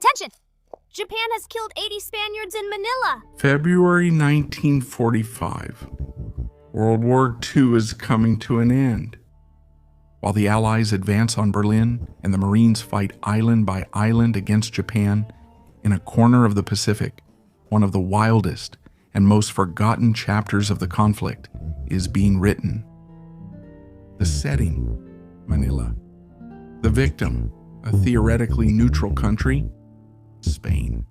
Attention! Japan has killed 80 Spaniards in Manila. February 1945. World War II is coming to an end. While the Allies advance on Berlin and the Marines fight island by island against Japan, in a corner of the Pacific, one of the wildest and most forgotten chapters of the conflict is being written. The setting, Manila. The victim, a theoretically neutral country, Spain.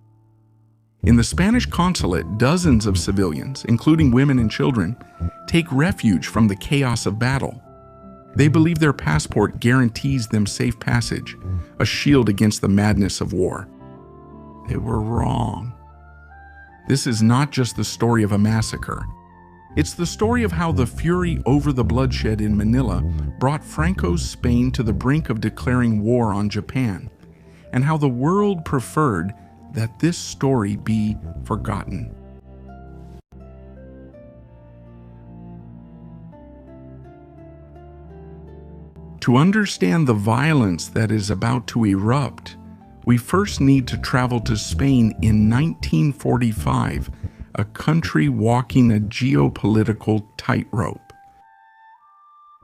In the Spanish consulate, dozens of civilians, including women and children, take refuge from the chaos of battle. They believe their passport guarantees them safe passage, a shield against the madness of war. They were wrong. This is not just the story of a massacre. It's the story of how the fury over the bloodshed in Manila brought Franco's Spain to the brink of declaring war on Japan, and how the world preferred that this story be forgotten. To understand the violence that is about to erupt, we first need to travel to Spain in 1945, a country walking a geopolitical tightrope.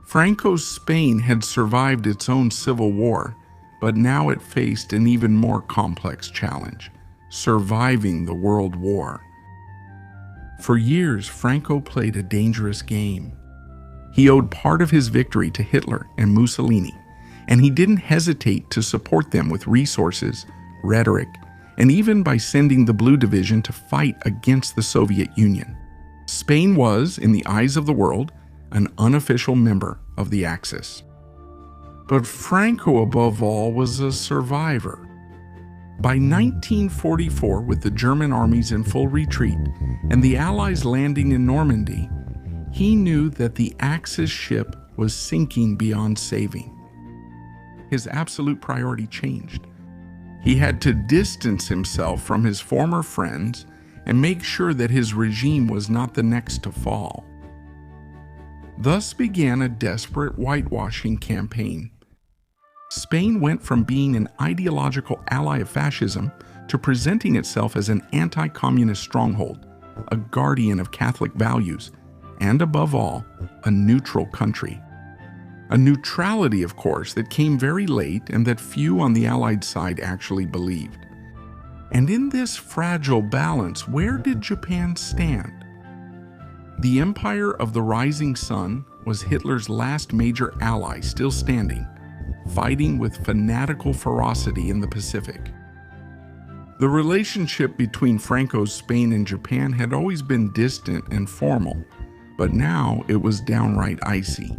Franco's Spain had survived its own civil war, but now it faced an even more complex challenge: surviving the World War. For years, Franco played a dangerous game. He owed part of his victory to Hitler and Mussolini, and he didn't hesitate to support them with resources, rhetoric, and even by sending the Blue Division to fight against the Soviet Union. Spain was, in the eyes of the world, an unofficial member of the Axis. But Franco, above all, was a survivor. By 1944, with the German armies in full retreat and the Allies landing in Normandy, he knew that the Axis ship was sinking beyond saving. His absolute priority changed. He had to distance himself from his former friends and make sure that his regime was not the next to fall. Thus began a desperate whitewashing campaign. Spain went from being an ideological ally of fascism to presenting itself as an anti-communist stronghold, a guardian of Catholic values, and above all, a neutral country. A neutrality, of course, that came very late and that few on the Allied side actually believed. And in this fragile balance, where did Japan stand? The Empire of the Rising Sun was Hitler's last major ally still standing, fighting with fanatical ferocity in the Pacific. The relationship between Franco's Spain and Japan had always been distant and formal, but now it was downright icy.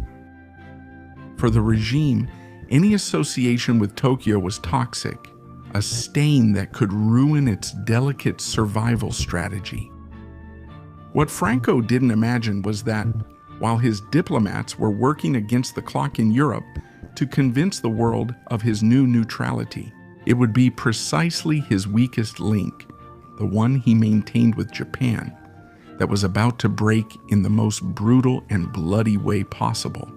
For the regime, any association with Tokyo was toxic, a stain that could ruin its delicate survival strategy. What Franco didn't imagine was that, while his diplomats were working against the clock in Europe to convince the world of his new neutrality, it would be precisely his weakest link, the one he maintained with Japan, that was about to break in the most brutal and bloody way possible.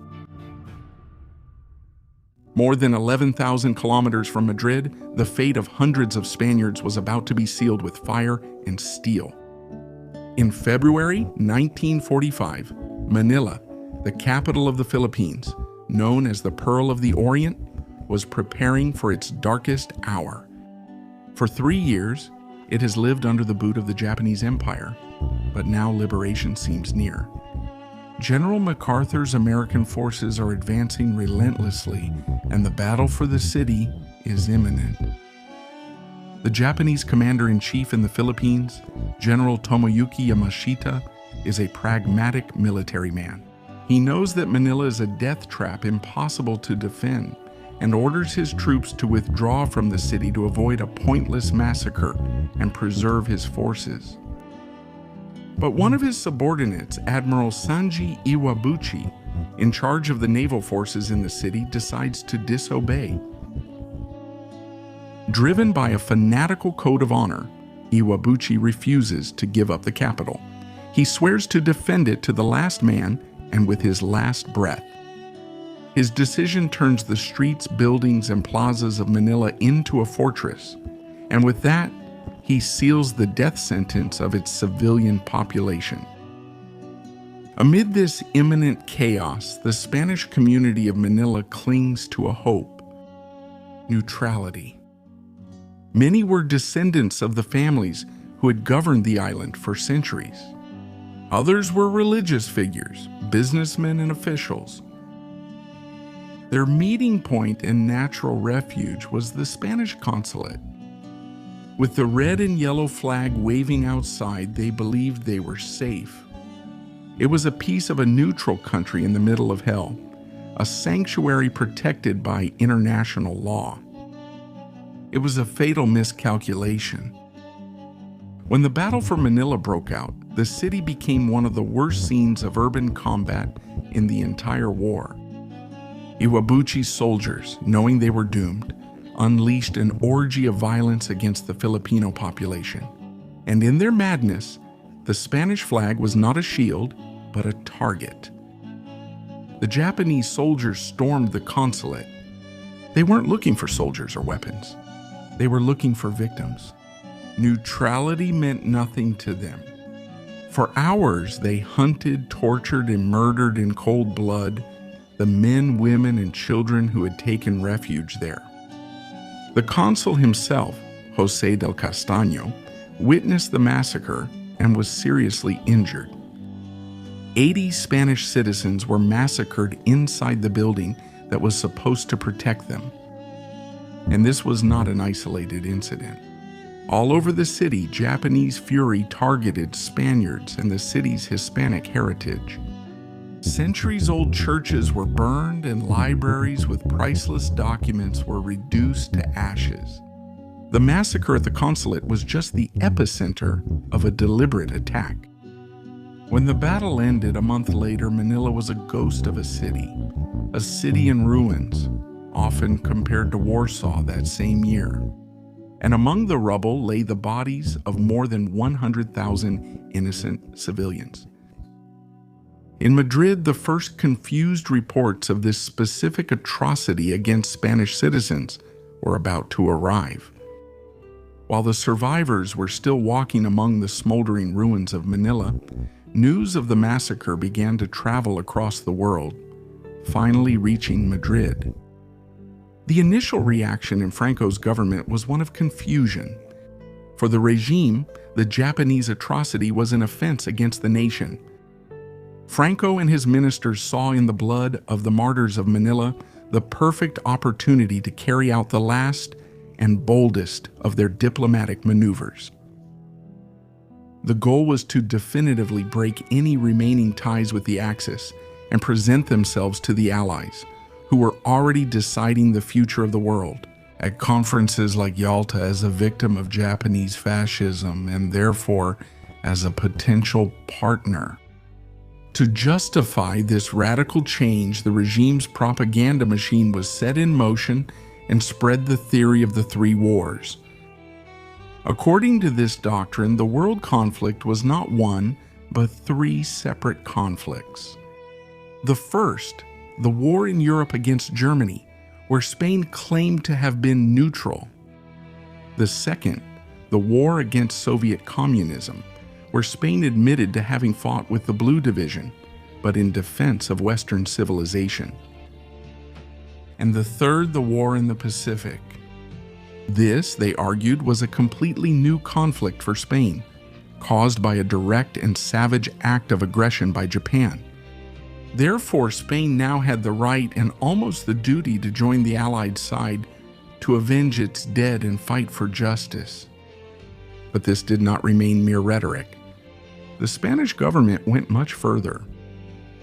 More than 11,000 kilometers from Madrid, the fate of hundreds of Spaniards was about to be sealed with fire and steel. In February 1945, Manila, the capital of the Philippines, known as the Pearl of the Orient, was preparing for its darkest hour. For 3 years, it has lived under the boot of the Japanese Empire, but now liberation seems near. General MacArthur's American forces are advancing relentlessly, and the battle for the city is imminent. The Japanese commander-in-chief in the Philippines, General Tomoyuki Yamashita, is a pragmatic military man. He knows that Manila is a death trap impossible to defend, and orders his troops to withdraw from the city to avoid a pointless massacre and preserve his forces. But one of his subordinates, Admiral Sanji Iwabuchi, in charge of the naval forces in the city, decides to disobey. Driven by a fanatical code of honor, Iwabuchi refuses to give up the capital. He swears to defend it to the last man and with his last breath. His decision turns the streets, buildings, and plazas of Manila into a fortress, and with that, he seals the death sentence of its civilian population. Amid this imminent chaos, the Spanish community of Manila clings to a hope: neutrality. Many were descendants of the families who had governed the island for centuries. Others were religious figures, businessmen, and officials. Their meeting point and natural refuge was the Spanish consulate. With the red and yellow flag waving outside, they believed they were safe. It was a piece of a neutral country in the middle of hell, a sanctuary protected by international law. It was a fatal miscalculation. When the battle for Manila broke out, the city became one of the worst scenes of urban combat in the entire war. Iwabuchi's soldiers, knowing they were doomed, unleashed an orgy of violence against the Filipino population. And in their madness, the Spanish flag was not a shield, but a target. The Japanese soldiers stormed the consulate. They weren't looking for soldiers or weapons. They were looking for victims. Neutrality meant nothing to them. For hours, they hunted, tortured, and murdered in cold blood the men, women, and children who had taken refuge there. The consul himself, José del Castaño, witnessed the massacre and was seriously injured. 80 Spanish citizens were massacred inside the building that was supposed to protect them. And this was not an isolated incident. All over the city, Japanese fury targeted Spaniards and the city's Hispanic heritage. Centuries-old churches were burned and libraries with priceless documents were reduced to ashes. The massacre at the consulate was just the epicenter of a deliberate attack. When the battle ended a month later, Manila was a ghost of a city in ruins, often compared to Warsaw that same year. And among the rubble lay the bodies of more than 100,000 innocent civilians. In Madrid, the first confused reports of this specific atrocity against Spanish citizens were about to arrive. While the survivors were still walking among the smoldering ruins of Manila, news of the massacre began to travel across the world, finally reaching Madrid. The initial reaction in Franco's government was one of confusion. For the regime, the Japanese atrocity was an offense against the nation. Franco and his ministers saw in the blood of the martyrs of Manila the perfect opportunity to carry out the last and boldest of their diplomatic maneuvers. The goal was to definitively break any remaining ties with the Axis and present themselves to the Allies, who were already deciding the future of the world, at conferences like Yalta, as a victim of Japanese fascism and therefore as a potential partner. To justify this radical change, the regime's propaganda machine was set in motion and spread the theory of the three wars. According to this doctrine, the world conflict was not one, but three separate conflicts. The first, the war in Europe against Germany, where Spain claimed to have been neutral. The second, the war against Soviet communism, where Spain admitted to having fought with the Blue Division, but in defense of Western civilization. And the third, the war in the Pacific. This, they argued, was a completely new conflict for Spain, caused by a direct and savage act of aggression by Japan. Therefore, Spain now had the right and almost the duty to join the Allied side to avenge its dead and fight for justice. But this did not remain mere rhetoric. The Spanish government went much further.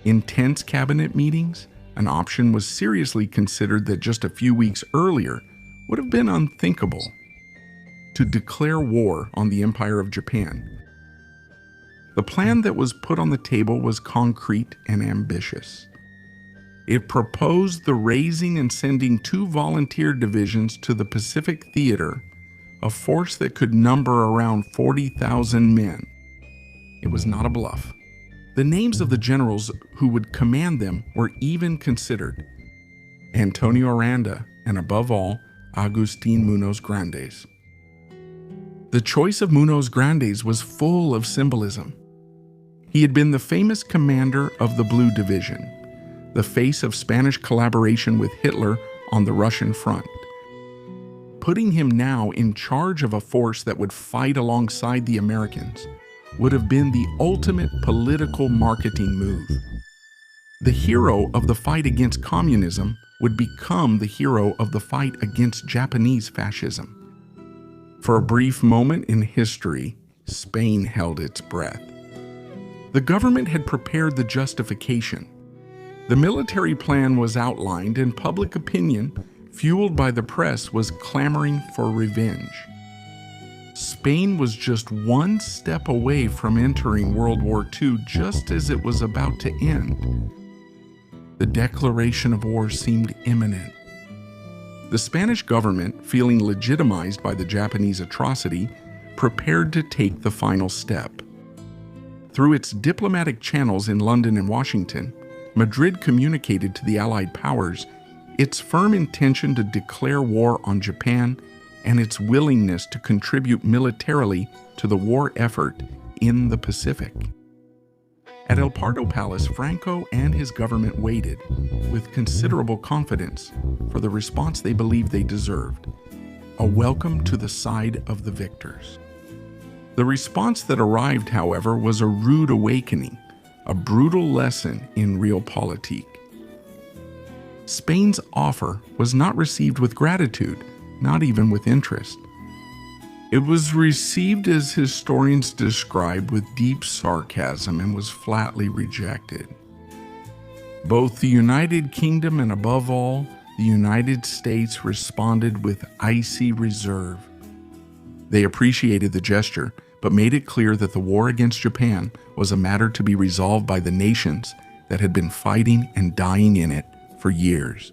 In tense cabinet meetings, an option was seriously considered that just a few weeks earlier would have been unthinkable: to declare war on the Empire of Japan. The plan that was put on the table was concrete and ambitious. It proposed the raising and sending 2 volunteer divisions to the Pacific Theater, a force that could number around 40,000 men. It was not a bluff. The names of the generals who would command them were even considered: Antonio Aranda, and above all, Agustín Muñoz Grandes. The choice of Munoz Grandes was full of symbolism. He had been the famous commander of the Blue Division, the face of Spanish collaboration with Hitler on the Russian front. Putting him now in charge of a force that would fight alongside the Americans would have been the ultimate political marketing move. The hero of the fight against communism would become the hero of the fight against Japanese fascism. For a brief moment in history, Spain held its breath. The government had prepared the justification. The military plan was outlined, and public opinion, fueled by the press, was clamoring for revenge. Spain was just one step away from entering World War II just as it was about to end. The declaration of war seemed imminent. The Spanish government, feeling legitimized by the Japanese atrocity, prepared to take the final step. Through its diplomatic channels in London and Washington, Madrid communicated to the Allied powers its firm intention to declare war on Japan and its willingness to contribute militarily to the war effort in the Pacific. At El Pardo Palace, Franco and his government waited, with considerable confidence, for the response they believed they deserved: a welcome to the side of the victors. The response that arrived, however, was a rude awakening, a brutal lesson in realpolitik. Spain's offer was not received with gratitude, not even with interest. It was received, as historians describe, with deep sarcasm and was flatly rejected. Both the United Kingdom and, above all, the United States responded with icy reserve. They appreciated the gesture, but made it clear that the war against Japan was a matter to be resolved by the nations that had been fighting and dying in it for years.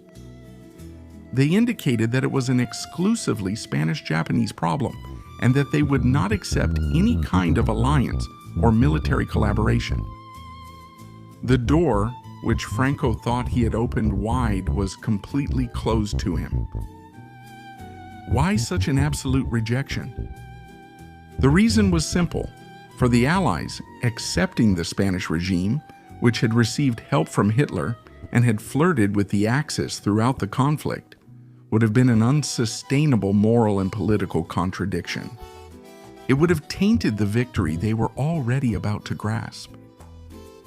They indicated that it was an exclusively Spanish-Japanese problem, and that they would not accept any kind of alliance or military collaboration. The door, which Franco thought he had opened wide, was completely closed to him. Why such an absolute rejection? The reason was simple. For the Allies, accepting the Spanish regime, which had received help from Hitler and had flirted with the Axis throughout the conflict, would have been an unsustainable moral and political contradiction. It would have tainted the victory they were already about to grasp.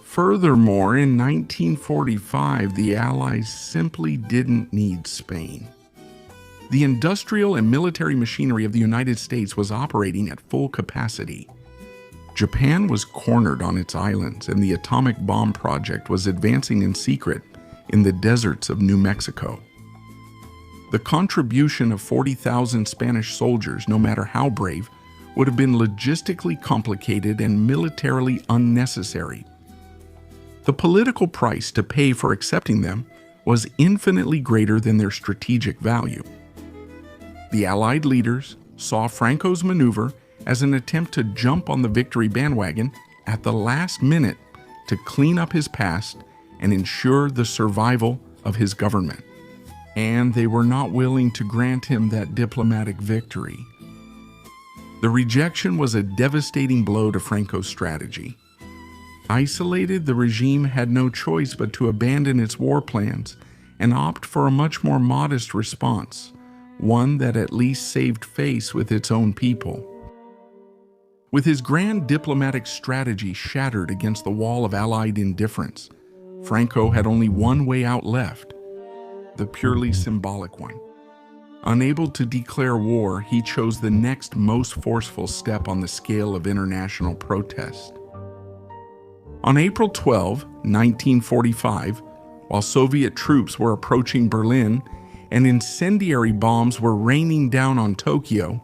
Furthermore, in 1945, the Allies simply didn't need Spain. The industrial and military machinery of the United States was operating at full capacity. Japan was cornered on its islands, and the atomic bomb project was advancing in secret in the deserts of New Mexico. The contribution of 40,000 Spanish soldiers, no matter how brave, would have been logistically complicated and militarily unnecessary. The political price to pay for accepting them was infinitely greater than their strategic value. The Allied leaders saw Franco's maneuver as an attempt to jump on the victory bandwagon at the last minute to clean up his past and ensure the survival of his government. And they were not willing to grant him that diplomatic victory. The rejection was a devastating blow to Franco's strategy. Isolated, the regime had no choice but to abandon its war plans and opt for a much more modest response, one that at least saved face with its own people. With his grand diplomatic strategy shattered against the wall of Allied indifference, Franco had only one way out left: the purely symbolic one. Unable to declare war, he chose the next most forceful step on the scale of international protest. On April 12, 1945, while Soviet troops were approaching Berlin and incendiary bombs were raining down on Tokyo,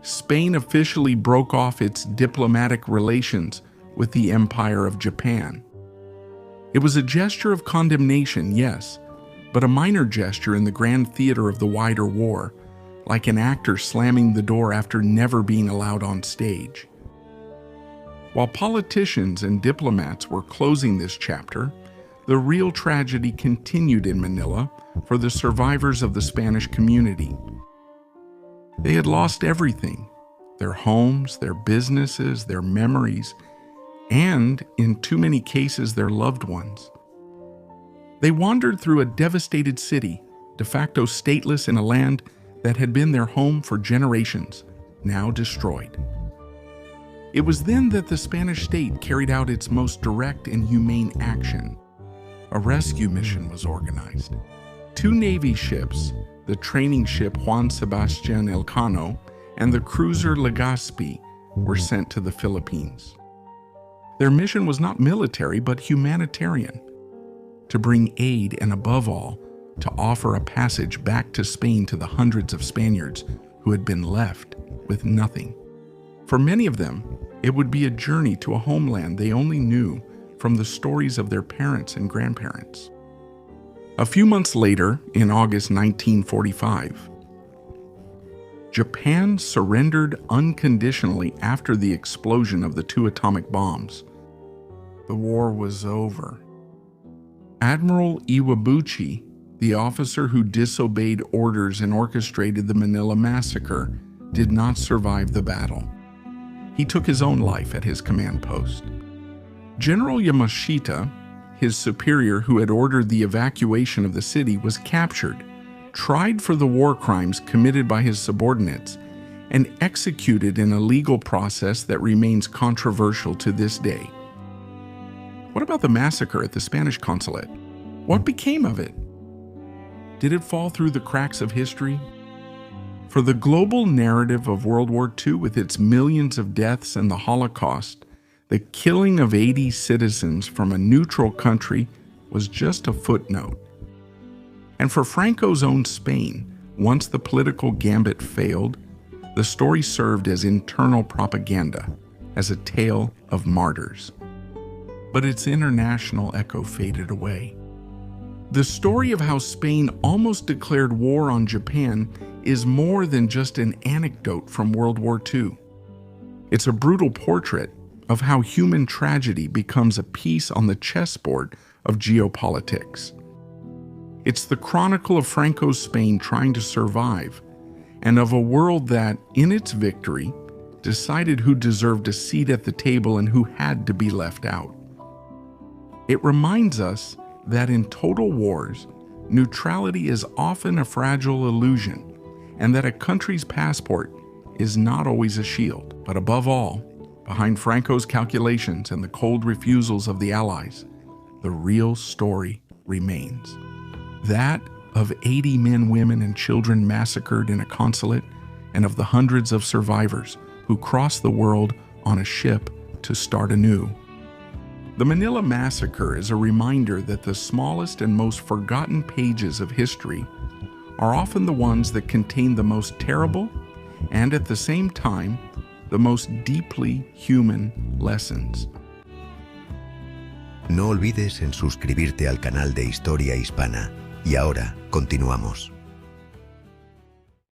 Spain officially broke off its diplomatic relations with the Empire of Japan. It was a gesture of condemnation, yes, but a minor gesture in the grand theater of the wider war, like an actor slamming the door after never being allowed on stage. While politicians and diplomats were closing this chapter, the real tragedy continued in Manila for the survivors of the Spanish community. They had lost everything: their homes, their businesses, their memories, and, in too many cases, their loved ones. They wandered through a devastated city, de facto stateless in a land that had been their home for generations, now destroyed. It was then that the Spanish state carried out its most direct and humane action. A rescue mission was organized. 2 Navy ships, the training ship Juan Sebastian Elcano and the cruiser Legazpi, were sent to the Philippines. Their mission was not military but humanitarian, to bring aid and, above all, to offer a passage back to Spain to the hundreds of Spaniards who had been left with nothing. For many of them, it would be a journey to a homeland they only knew from the stories of their parents and grandparents. A few months later, in August 1945, Japan surrendered unconditionally after the explosion of the 2 atomic bombs. The war was over. Admiral Iwabuchi, the officer who disobeyed orders and orchestrated the Manila Massacre, did not survive the battle. He took his own life at his command post. General Yamashita, his superior who had ordered the evacuation of the city, was captured, tried for the war crimes committed by his subordinates, and executed in a legal process that remains controversial to this day. What about the massacre at the Spanish consulate? What became of it? Did it fall through the cracks of history? For the global narrative of World War II, with its millions of deaths and the Holocaust, the killing of 80 citizens from a neutral country was just a footnote. And for Franco's own Spain, once the political gambit failed, the story served as internal propaganda, as a tale of martyrs. But its international echo faded away. The story of how Spain almost declared war on Japan is more than just an anecdote from World War II. It's a brutal portrait of how human tragedy becomes a piece on the chessboard of geopolitics. It's the chronicle of Franco's Spain trying to survive, and of a world that, in its victory, decided who deserved a seat at the table and who had to be left out. It reminds us that in total wars, neutrality is often a fragile illusion, and that a country's passport is not always a shield. But above all, behind Franco's calculations and the cold refusals of the Allies, the real story remains. That of 80 men, women, and children massacred in a consulate, and of the hundreds of survivors who crossed the world on a ship to start anew. The Manila Massacre is a reminder that the smallest and most forgotten pages of history are often the ones that contain the most terrible and, at the same time, the most deeply human lessons. No olvides en suscribirte al canal de Historia Hispana. Y ahora, continuamos.